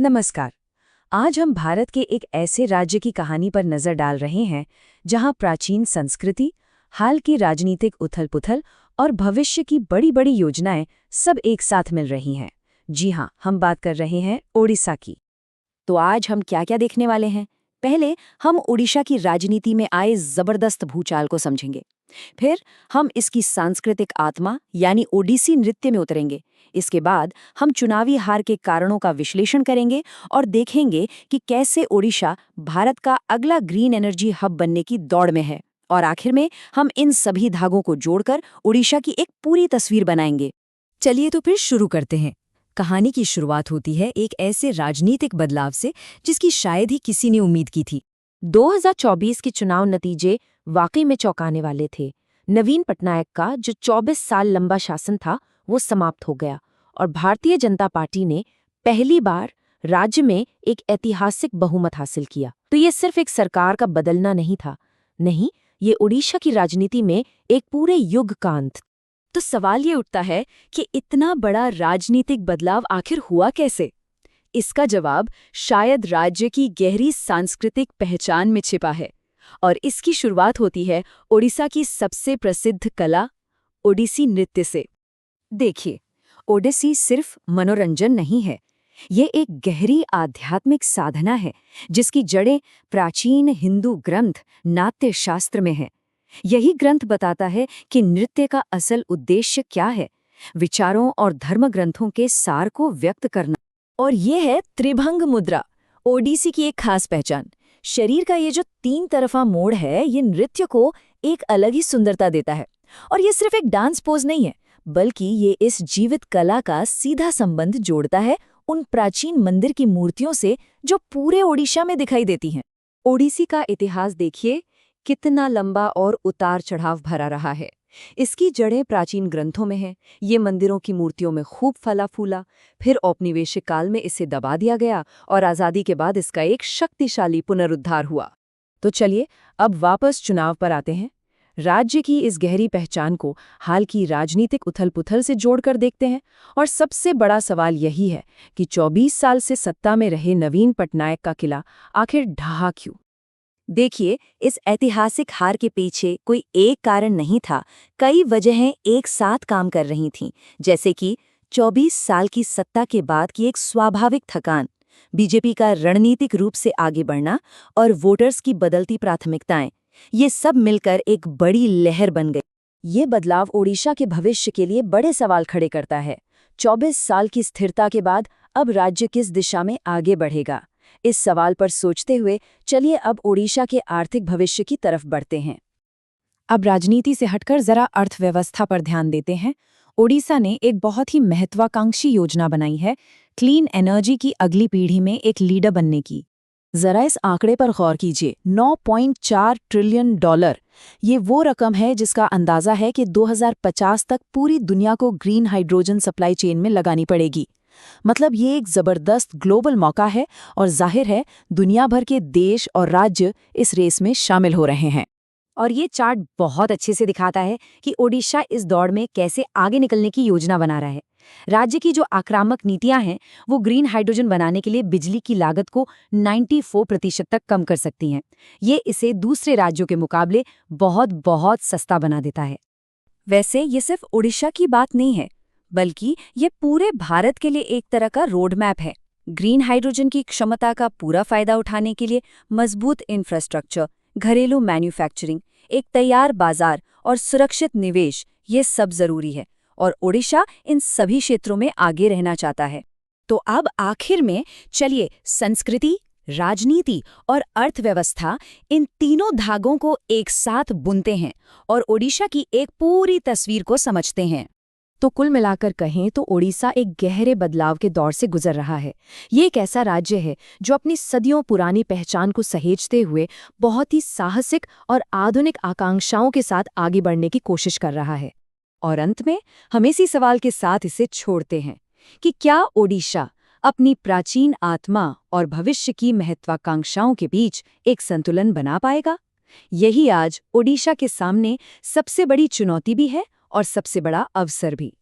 नमस्कार। आज हम भारत के एक ऐसे राज्य की कहानी पर नजर डाल रहे हैं जहां प्राचीन संस्कृति, हाल की राजनीतिक उथल-पुथल और भविष्य की बड़ी-बड़ी योजनाएं सब एक साथ मिल रही हैं। जी हां, हम बात कर रहे हैं ओडिशा की। तो आज हम क्या-क्या देखने वाले हैं? पहले हम ओडिशा की राजनीति में आए जबरदस्त भूचाल को समझेंगे। फिर हम इसकी सांस्कृतिक आत्मा यानी ओडिसी नृत्य में उतरेंगे। इसके बाद हम चुनावी हार के कारणों का विश्लेषण करेंगे और देखेंगे कि कैसे ओडिशा भारत का अगला ग्रीन एनर्जी हब बनने की दौड़ में है। और आखिर में हम इन सभी धागों को जोड़कर ओडिशा की एक पूरी तस्वीर बनाएंगे। चलिए तो फिर शुरू करते हैं। कहानी की शुरुआत होती है एक ऐसे राजनीतिक बदलाव से जिसकी शायद ही किसी ने उम्मीद की थी। 2024 के चुनाव नतीजे वाकई में चौंकाने वाले थे। नवीन पटनायक का जो 24 साल लंबा शासन था वो समाप्त हो गया और भारतीय जनता पार्टी ने पहली बार राज्य में एक ऐतिहासिक बहुमत हासिल किया। तो ये सिर्फ एक सरकार का बदलना नहीं था, नहीं, ये ओडिशा की राजनीति में एक पूरे युग का अंत। तो सवाल ये उठता है कि इतना बड़ा राजनीतिक बदलाव आखिर हुआ कैसे? इसका जवाब शायद राज्य की गहरी सांस्कृतिक पहचान में छिपा है। और इसकी शुरुआत होती है ओडिशा की सबसे प्रसिद्ध कला, ओडिसी नृत्य से। देखिए, ओडिसी सिर्फ मनोरंजन नहीं है, ये एक गहरी आध्यात्मिक साधना है जिसकी जड़ें प्राचीन हिंदू ग्रंथ नाट्य शास्त्र में है। यही ग्रंथ बताता है कि नृत्य का असल उद्देश्य क्या है, विचारों और धर्म ग्रंथों के सार को व्यक्त करना। और ये है त्रिभंग मुद्रा, ओडिसी की एक खास पहचान। शरीर का ये जो 3 तरफा मोड़ है, ये नृत्य को एक अलग ही सुंदरता देता है। और ये सिर्फ एक डांस पोज नहीं है, बल्कि ये इस जीवित कला का सीधा संबंध जोड़ता है उन प्राचीन मंदिर की मूर्तियों से जो पूरे ओडिशा में दिखाई देती हैं। ओडिसी का इतिहास देखिए, कितना लंबा और उतार चढ़ाव भरा रहा है। इसकी जड़ें प्राचीन ग्रंथों में हैं। ये मंदिरों की मूर्तियों में खूब फला फूला, फिर औपनिवेशिक काल में इसे दबा दिया गया और आज़ादी के बाद इसका एक शक्तिशाली पुनरुद्धार हुआ। तो चलिए अब वापस चुनाव पर आते हैं। राज्य की इस गहरी पहचान को हाल की राजनीतिक उथल-पुथल से जोड़कर देखते हैं। और सबसे बड़ा सवाल यही है कि 24 साल से सत्ता में रहे नवीन पटनायक का किला आखिर ढहा क्यों? देखिए, इस ऐतिहासिक हार के पीछे कोई एक कारण नहीं था, कई वजहें एक साथ काम कर रही थीं, जैसे कि 24 साल की सत्ता के बाद की एक स्वाभाविक थकान, बीजेपी का रणनीतिक रूप से आगे बढ़ना और वोटर्स की बदलती प्राथमिकताएं, ये सब मिलकर एक बड़ी लहर बन गई। ये बदलाव ओडिशा के भविष्य के लिए बड़े सवाल खड़े करता है। 24 साल की स्थिरता के बाद अब राज्य किस दिशा में आगे बढ़ेगा? इस सवाल पर सोचते हुए चलिए अब ओडिशा के आर्थिक भविष्य की तरफ बढ़ते हैं। अब राजनीति से हटकर जरा अर्थव्यवस्था पर ध्यान देते हैं। ओडिशा ने एक बहुत ही महत्वाकांक्षी योजना बनाई है, क्लीन एनर्जी की अगली पीढ़ी में एक लीडर बनने की। जरा इस आंकड़े पर गौर कीजिए, $9.4 ट्रिलियन। ये वो रकम है जिसका अंदाजा है कि 2050 तक पूरी दुनिया को ग्रीन हाइड्रोजन सप्लाई चेन में लगानी पड़ेगी। मतलब ये एक जबरदस्त ग्लोबल मौका है और जाहिर है दुनिया भर के देश और राज्य इस रेस में शामिल हो रहे हैं। और ये चार्ट बहुत अच्छे से दिखाता है कि ओडिशा इस दौड़ में कैसे आगे निकलने की योजना बना रहा है। राज्य की जो आक्रामक नीतियां हैं वो ग्रीन हाइड्रोजन बनाने के लिए बिजली की लागत को 94% तक कम कर सकती हैं। ये इसे दूसरे राज्यों के मुकाबले बहुत बहुत सस्ता बना देता है। वैसे ये सिर्फ ओडिशा की बात नहीं है, बल्कि ये पूरे भारत के लिए एक तरह का रोड मैप है। ग्रीन हाइड्रोजन की क्षमता का पूरा फायदा उठाने के लिए मजबूत इंफ्रास्ट्रक्चर, घरेलू मैन्युफैक्चरिंग, एक तैयार बाजार और सुरक्षित निवेश, ये सब जरूरी है। और ओडिशा इन सभी क्षेत्रों में आगे रहना चाहता है। तो अब आखिर में चलिए संस्कृति, राजनीति और अर्थव्यवस्था, इन तीनों धागों को एक साथ बुनते हैं और ओडिशा की एक पूरी तस्वीर को समझते हैं। तो कुल मिलाकर कहें तो ओडिशा एक गहरे बदलाव के दौर से गुजर रहा है। ये एक ऐसा राज्य है जो अपनी सदियों पुरानी पहचान को सहेजते हुए बहुत ही साहसिक और आधुनिक आकांक्षाओं के साथ आगे बढ़ने की कोशिश कर रहा है। और अंत में हम इसी सवाल के साथ इसे छोड़ते हैं कि क्या ओडिशा अपनी प्राचीन आत्मा और भविष्य की महत्वाकांक्षाओं के बीच एक संतुलन बना पाएगा? यही आज ओडिशा के सामने सबसे बड़ी चुनौती भी है और सबसे बड़ा अवसर भी।